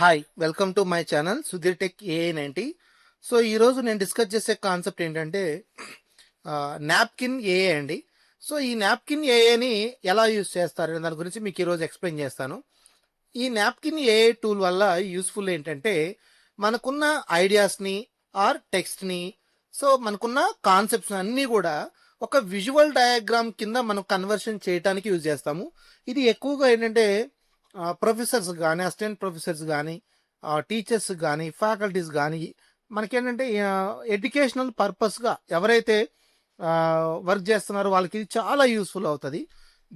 Hi welcome to my channel Sudheer tech AI 90. So ఈరోజు నేను discuss చేసే కాన్సెప్ట్ ఏంటంటే నాప్కిన్ ఏఐ అండి. సో ఈ నాప్కిన్ ఏఐని ఎలా యూస్ చేస్తారు దాని గురించి మీకు ఈరోజు ఎక్స్ప్లెయిన్ చేస్తాను. ఈ నాప్కిన్ ఏఐ టూల్ వల్ల యూస్ఫుల్ ఏంటంటే మనకున్న ఐడియాస్ని ఆర్ టెక్స్ట్ని, సో మనకున్న కాన్సెప్ట్స్ అన్నీ కూడా ఒక విజువల్ డయాగ్రామ్ కింద మనం కన్వర్షన్ చేయడానికి యూజ్ చేస్తాము. ఇది ఎక్కువగా ఏంటంటే ప్రొఫెసర్స్ కానీ, అసిస్టెంట్ ప్రొఫెసర్స్ కానీ, టీచర్స్ కానీ, ఫ్యాకల్టీస్ కానీ, మనకేంటంటే ఎడ్యుకేషనల్ పర్పస్గా ఎవరైతే వర్క్ చేస్తున్నారో వాళ్ళకి ఇది చాలా యూస్ఫుల్ అవుతుంది.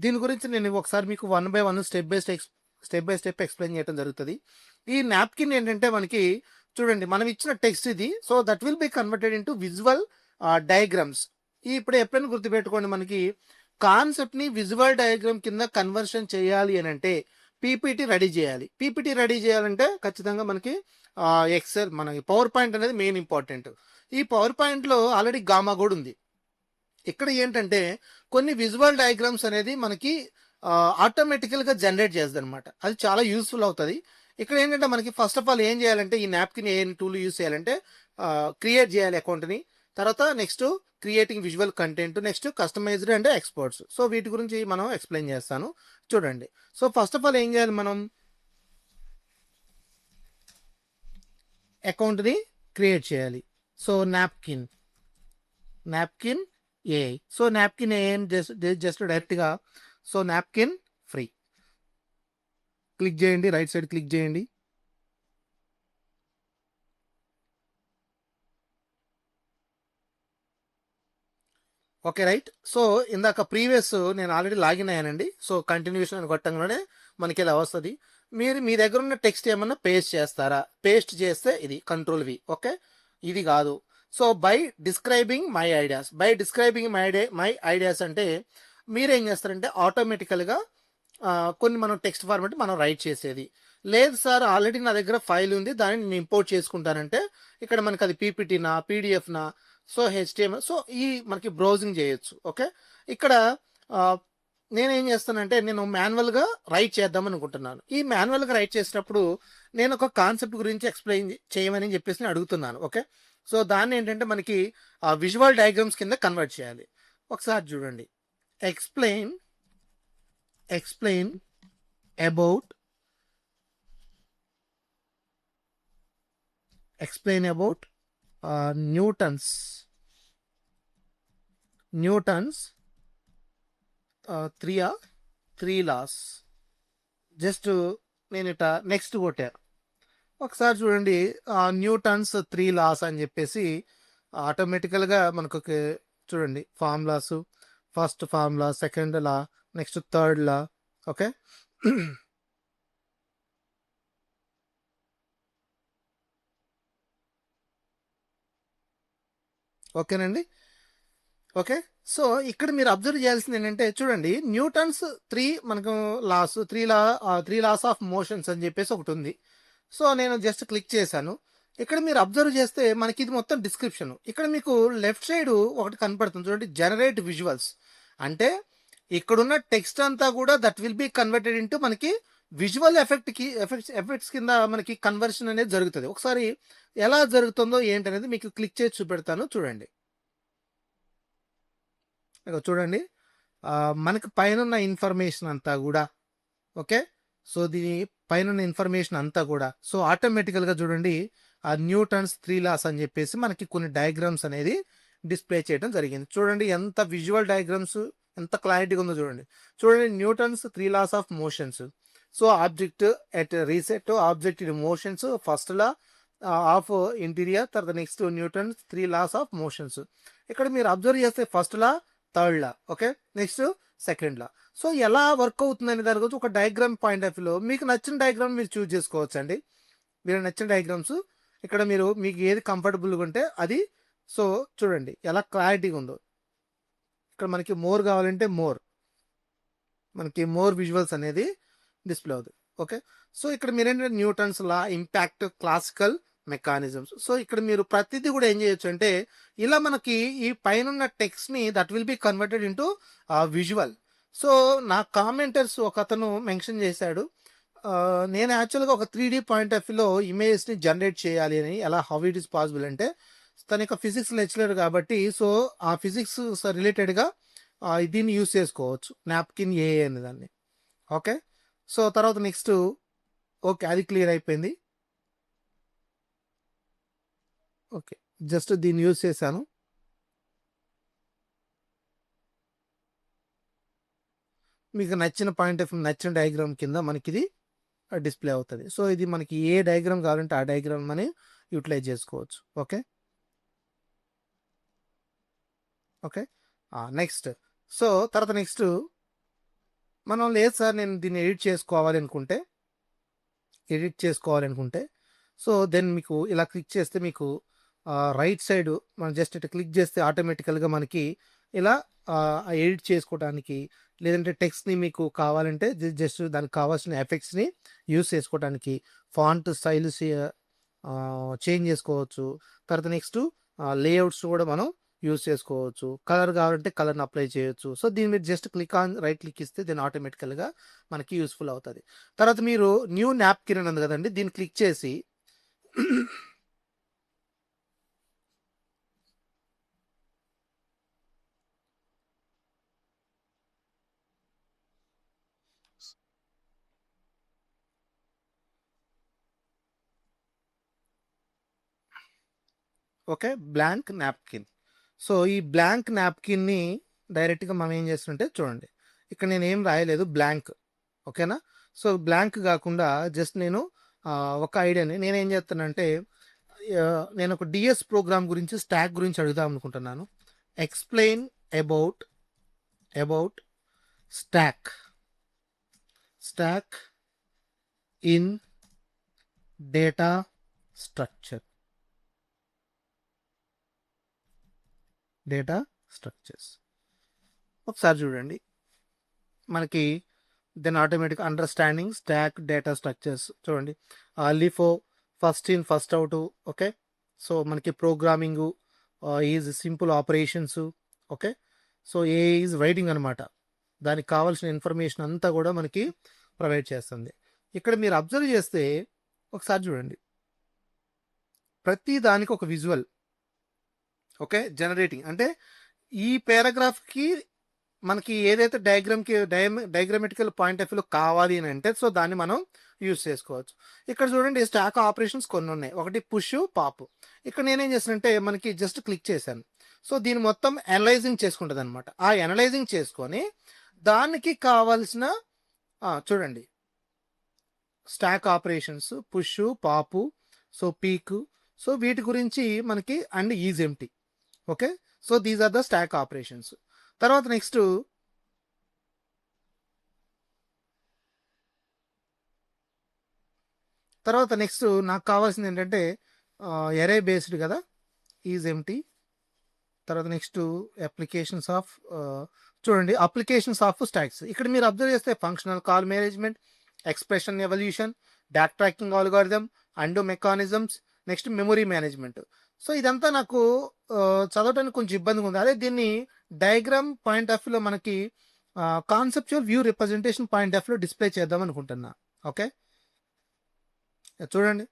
దీని గురించి నేను ఒకసారి మీకు 1 by 1 step by step explain చేయడం జరుగుతుంది. ఈ నాప్కిన్ ఏంటంటే మనకి చూడండి, మనం ఇచ్చిన టెక్స్ట్ ఇది. So that will be converted into visual diagrams. ఇప్పుడు ఎప్పుడైనా గుర్తుపెట్టుకోండి, మనకి కాన్సెప్ట్ని విజువల్ డయాగ్రామ్ కింద కన్వర్షన్ చేయాలి అని అంటే పీపీటీ రెడీ చేయాలి. పీపీటీ రెడీ చేయాలంటే ఖచ్చితంగా మనకి ఎక్సెల్, మనకి పవర్ పాయింట్ అనేది మెయిన్ ఇంపార్టెంట్. ఈ పవర్ పాయింట్లో ఆల్రెడీ గామా కూడా ఉంది. ఇక్కడ ఏంటంటే కొన్ని విజువల్ డయాగ్రామ్స్ అనేది మనకి ఆటోమేటికల్గా జనరేట్ చేస్తుంది అనమాట. అది చాలా యూస్ఫుల్ అవుతుంది. ఇక్కడ ఏంటంటే మనకి ఫస్ట్ ఆఫ్ ఆల్ ఏం చేయాలంటే ఈ నాప్కిన్ ఏ టూల్ యూస్ చేయాలంటే క్రియేట్ చేయాలి అకౌంట్ని. తర్వాత next creating visual content, next customised and exports. So వీటి గురించి మనం ఎక్స్ప్లెయిన్ చేస్తాను చూడండి. సో ఫస్ట్ ఆఫ్ ఆల్ ఏం చేయాలి, మనం అకౌంట్ని క్రియేట్ చేయాలి. సో నాప్కిన్ ఏ, సో నాప్కిన్ ఏ జస్ట్ డైరెక్ట్గా సో నాప్కిన్ ఫ్రీ క్లిక్ చేయండి, రైట్ సైడ్ క్లిక్ చేయండి. Okay right. సో ఇందాక ప్రీవియస్ నేను ఆల్రెడీ లాగిన్ అయ్యానండి. సో కంటిన్యూషన్ అని కొట్టంగానే మనకి ఇలా వస్తుంది. మీరు మీ దగ్గర ఉన్న టెక్స్ట్ ఏమన్నా పేస్ట్ చేస్తారా? పేస్ట్ చేస్తే ఇది కంట్రోల్ V. ఓకే, ఇది కాదు. So by describing my ideas అంటే మీరేం చేస్తారంటే ఆటోమేటికల్గా కొన్ని మనం టెక్స్ట్ ఫార్మాట్ మనం రైట్ చేసేది లేదు సార్, ఆల్రెడీ నా దగ్గర ఫైల్ ఉంది, దాన్ని నేను ఇంపోర్ట్ చేసుకుంటానంటే ఇక్కడ మనకి అది పీపీటీనా, పీడిఎఫ్నా, సో HTML, సో ఈ మనకి బ్రౌజింగ్ చేయొచ్చు. ఓకే, ఇక్కడ నేనేం చేస్తానంటే నేను మాన్యువల్గా రైట్ చేద్దాం అనుకుంటున్నాను. ఈ మాన్యువల్గా రైట్ చేసినప్పుడు నేను ఒక కాన్సెప్ట్ గురించి ఎక్స్ప్లెయిన్ చేయమని చెప్పేసి అడుగుతున్నాను. ఓకే, సో దాన్ని ఏంటంటే మనకి విజువల్ డయాగ్రామ్స్ కింద కన్వర్ట్ చేయాలి. ఒకసారి చూడండి, explain about Newton's 3 laws. Just నేను ఇట నెక్స్ట్ కొట్టా. ఒకసారి చూడండి, న్యూటన్స్ 3 laws అని చెప్పేసి ఆటోమేటికల్గా మనకు చూడండి ఫార్ములాస్, ఫస్ట్ ఫార్ములా, సెకండ్ లా, నెక్స్ట్ థర్డ్ లా. ఓకే, ఓకేనండి. ఓకే, సో ఇక్కడ మీరు అబ్జర్వ్ చేయాల్సింది ఏంటంటే చూడండి, న్యూటన్స్ 3 మనకు లాస్, 3 laws ఆఫ్ మోషన్స్ అని చెప్పేసి ఒకటి ఉంది. సో నేను జస్ట్ క్లిక్ చేశాను. ఇక్కడ మీరు అబ్జర్వ్ చేస్తే మనకి ఇది మొత్తం డిస్క్రిప్షన్. ఇక్కడ మీకు లెఫ్ట్ సైడ్ ఒకటి కనపడుతుంది చూడండి, జనరేట్ విజువల్స్. అంటే ఇక్కడున్న టెక్స్ట్ అంతా కూడా that will be converted into మనకి విజువల్ ఎఫెక్ట్స్ కింద మనకి కన్వర్షన్ అనేది జరుగుతుంది. ఒకసారి ఎలా జరుగుతుందో ఏంటనేది మీకు క్లిక్ చేసి చూపెడతాను చూడండి. చూడండి, మనకు పైన ఇన్ఫర్మేషన్ అంతా కూడా ఓకే, సో దీని పైన ఇన్ఫర్మేషన్ అంతా కూడా సో ఆటోమేటికల్గా చూడండి న్యూటన్స్ 3 laws అని చెప్పేసి మనకి కొన్ని డయాగ్రామ్స్ అనేది డిస్ప్లే చేయడం జరిగింది. చూడండి ఎంత విజువల్ డయాగ్రామ్స్, ఎంత క్లారిటీగా ఉందో చూడండి. Newton's 3 laws of motions. So object at rest, object in motions, first law of interior, తర్వాత next Newton's 3 laws of motions. ఇక్కడ మీరు అబ్జర్వ్ చేస్తే first law, third law, okay, next second law. So ఎలా work అవుతుందని దాని గురించి ఒక diagram point of వ్యూలో మీకు నచ్చిన డయాగ్రామ్ మీరు చూస్ చేసుకోవచ్చు అండి. మీరు నచ్చిన డయాగ్రామ్స్ ఇక్కడ మీకు ఏది కంఫర్టబుల్గా ఉంటే అది. సో చూడండి ఎలా క్లారిటీగా ఉందో. ఇక్కడ మనకి మోర్ కావాలంటే మనకి మోర్ విజువల్స్ అనేది డిస్ప్లే అవుతుంది. ఓకే, సో ఇక్కడ మీరేంటంటే Newton's law, impact, classical mechanisms. So ఇక్కడ మీరు ప్రతిదీ కూడా ఏం చేయొచ్చు అంటే ఇలా మనకి ఈ పైన టెక్స్ట్ని that will be converted into visual. So నా కామెంటర్స్ ఒక అతను మెన్షన్ చేశాడు, నేను యాక్చువల్‌గా ఒక 3 పాయింట్ ఆఫ్ వ్యూలో ఇమేజెస్‌ని జనరేట్ చేయాలి అని హౌ ఇట్ ఈస్ పాసిబుల్ అంటే తన యొక్క ఫిజిక్స్ లెక్చరర్ కాబట్టి సో, ఆ ఫిజిక్స్ రిలేటెడ్‌గా దీన్ని యూజ్ చేసుకోవచ్చు. నాప్కిన్ ఏఐ అనే దాన్ని. ఓకే. సో, తర్వాత నెక్స్ట్ ఓకే. అది క్లియర్ అయిపోయింది. ఓకే. జస్ట్ దీన్ని యూజ్ చేశాను. మీకు నచ్చిన పాయింట్ ఆఫ్ వ్యూ నచ్చిన డయాగ్రామ్ కింద మనకిది డిస్‌ప్లే అవుతది. సో, ఇది మనకి ఏ డయాగ్రామ్ కావాలంటే ఆ డయాగ్రామ్ మనం యుటిలైజ్ చేసుకోవచ్చు. ఓకే. ఓకే. నెక్స్ట్. సో, తర్వాత నెక్స్ట్ మనం లేదు సార్ నేను దీన్ని ఎడిట్ చేసుకోవాలనుకుంటే సో, దెన్ మీకు ఇలా క్లిక్ చేస్తే మీకు రైట్ సైడ్ మనం జస్ట్ ఇట్లా క్లిక్ చేస్తే ఆటోమేటికల్‌గా మనకి ఇలా ఎడిట్ చేసుకోవడానికి లేదంటే టెక్స్ట్‌ని మీకు కావాలంటే జస్ట్ దానికి కావాల్సిన ఎఫెక్ట్స్‌ని యూజ్ చేసుకోవడానికి ఫాంట్ స్టైల్స్ చేంజ్ చేసుకోవచ్చు. తర్వాత నెక్స్ట్ లేఅవుట్స్ కూడా మనం యూజ్ చేసుకోవచ్చు. కలర్ కావాలంటే కలర్‌ని అప్లై చేయొచ్చు. సో, దీని మీద జస్ట్ రైట్ క్లిక్ ఇస్తే దీన్ని ఆటోమేటికల్‌గా మనకి యూజ్‌ఫుల్ అవుతది. తర్వాత మీరు న్యూ నాప్కిన్ అని ఉంది కదండీ! దీన్ని క్లిక్ చేసి ఓకే. Blank napkin. సో, ఈ బ్లాంక్ నాప్కిన్‌ని డైరెక్ట్‌గా మనం ఏం చేస్తుంటే చూడండి. ఇక్కడ నేనేం రాయలేదు బ్లాంక్. ఓకేనా? సో, బ్లాంక్ గాకుండా జస్ట్ నేను ఒక ఐడియాని నేనేం చేస్తానంటే నేను ఒక డీఎస్ ప్రోగ్రామ్ గురించి స్టాక్ గురించి అడుగుదాం అనుకుంటున్నాను. Explain about about stack. Stack in data structure. Data structures. ఒకసారి చూడండి. మనకి then automatic understanding stack data structures చూడండి. LIFO first in first out. Okay. So, మనకి programming is simple operations. Okay. So, AI is writing అనమాట. దానికి కావాల్సిన information అంతా కూడా మనకి ప్రొవైడ్ చేస్తుంది. ఇక్కడ మీరు అబ్జర్వ్ చేస్తే ఒకసారి చూడండి. ప్రతి దానికి ఒక విజువల్ ఓకే జనరేటింగ్ అంటే ఈ పారాగ్రాఫ్‌కి మనకి ఏదైతే డయాగ్రామెటికల్ పాయింట్ ఆఫ్ వ్యూలో కావాలి అని అంటే సో, దాన్ని మనం యూజ్ చేసుకోవచ్చు. ఇక్కడ చూడండి స్టాక్ ఆపరేషన్స్ కొన్ని ఉన్నాయి. ఒకటి పుష్, పాప్. ఇక్కడ నేనేం చేశానంటే మనకి జస్ట్ క్లిక్ చేశాను. సో, దీన్ని మొత్తం అనలైజింగ్ చేసుకుంటదనమాట. ఆ అనలైజింగ్ చేసుకొని దానికి కావాల్సిన చూడండి stack operations, push, pop, so, peek. So, వీటి గురించి మనకి and is empty. Okay. So, these are the stack operations. తర్వాత నెక్స్ట్ నాకు కావాల్సింది ఏంటంటే ఎరే బేస్డ్ కదా! Is empty. తర్వాత నెక్స్ట్ అప్లికేషన్స్ ఆఫ్ చూడండి అప్లికేషన్స్ ఆఫ్ స్టాక్స్. ఇక్కడ మీరు అబ్జర్వ్ చేస్తే functional call management, expression evaluation, data tracking algorithm, and mechanisms, next memory management. So, ఇదంతా నాకు చదవటానికి కొంచెం ఇబ్బందిగా ఉంది. అదే దీన్ని డయాగ్రామ్ పాయింట్ ఆఫ్ వ్యూలో మనకి conceptual view representation point of వ్యూలో డిస్‌ప్లే చేద్దాం అనుకుంటున్నా. ఓకే. చూడండి.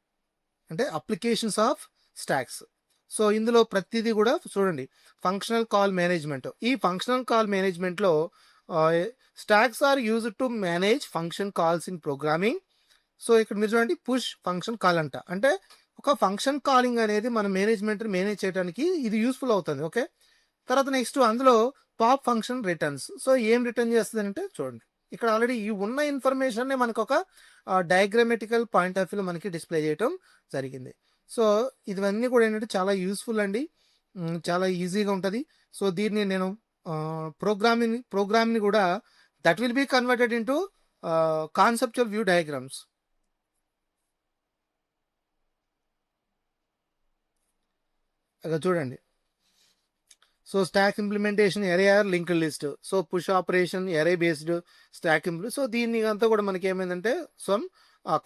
అంటే అప్లికేషన్స్ ఆఫ్ స్టాక్స్. సో, ఇందులో ప్రతిదీ కూడా చూడండి ఫంక్షనల్ కాల్ మేనేజ్మెంట్. ఈ ఫంక్షనల్ కాల్ మేనేజ్మెంట్‌లో stacks are used to manage function calls in programming. So, ఇక్కడ మీరు చూడండి పుష్ ఫంక్షన్ కాల్ అంట. అంటే ఒక ఫంక్షన్ కాలింగ్ అనేది మన మేనేజ్మెంట్‌ని మేనేజ్ చేయడానికి ఇది యూజ్‌ఫుల్ అవుతుంది. ఓకే. తర్వాత నెక్స్ట్ అందులో పాప్ ఫంక్షన్ రిటర్న్స్. సో, ఏం రిటర్న్ చేస్తదంటే చూడండి. ఇక్కడ ఆల్రెడీ ఈ ఉన్న ఇన్ఫర్మేషన్‌ని మనకొక డయాగ్రామెటికల్ పాయింట్ ఆఫ్ వ్యూలో మనకి డిస్‌ప్లే చేయటం జరిగింది. సో, ఇవన్నీ కూడా ఏంటంటే చాలా యూజ్‌ఫుల్ అండి. చాలా ఈజీగా ఉంటది. సో, దీన్ని నేను ప్రోగ్రామ్‌ని కూడా that will be converted into conceptual view diagrams. ఇక చూడండి. So, stack implementation array or linked list. So, push operation array based stack so, దీన్ని అంతా కూడా మనకి ఏమైందంటే some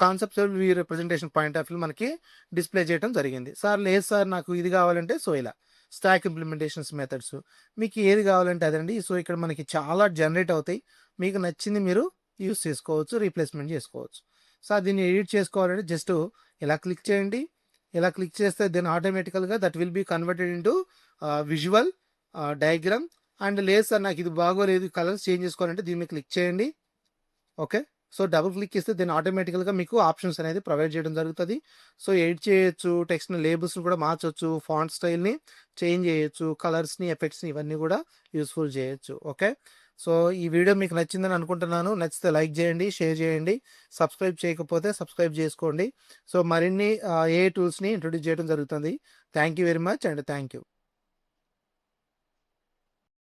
conceptual view representation point of view మనకి డిస్‌ప్లే చేయడం జరిగింది. సార్ లేదు సార్ నాకు ఇది కావాలంటే సో, ఇలా స్టాక్ ఇంప్లిమెంటేషన్స్ మెథడ్స్ మీకు ఏది కావాలంటే అదండి. సో, ఇక్కడ మనకి చాలా జనరేట్ అవుతాయి. మీకు నచ్చింది మీరు యూజ్ చేసుకోవచ్చు. రీప్లేస్‌మెంట్ చేసుకోవచ్చు. సో దీన్ని ఎడిట్ చేసుకోవాలంటే జస్ట్ ఇలా క్లిక్ చేయండి. ఇలా క్లిక్ చేస్తే దెన్ ఆటోమేటికల్గా that will be converted into visual diagram. And లేదు సార్ నాకు ఇది బాగోలేదు, కలర్స్ చేంజ్ చేసుకోవాలంటే దీని మీద క్లిక్ చేయండి. ఓకే, సో డబుల్ క్లిక్ ఇస్తే దీన్ని ఆటోమేటికల్గా మీకు ఆప్షన్స్ అనేది ప్రొవైడ్ చేయడం జరుగుతుంది. సో ఎడిట్ చేయొచ్చు, టెక్స్ట్ని లేబుల్స్ని కూడా మార్చొచ్చు, ఫాంట్ స్టైల్ని చేంజ్ చేయొచ్చు, కలర్స్ని ఎఫెక్ట్స్ని ఇవన్నీ కూడా యూస్ఫుల్ చేయొచ్చు. ఓకే, సో ఈ వీడియో మీకు నచ్చిందని అనుకుంటున్నాను. నచ్చితే లైక్ చేయండి, షేర్ చేయండి, సబ్స్క్రైబ్ చేయకపోతే సబ్స్క్రైబ్ చేసుకోండి. సో మరిన్ని ఏ టూల్స్ని ఇంట్రొడ్యూస్ చేయడం జరుగుతుంది. Thank you very much and thank you.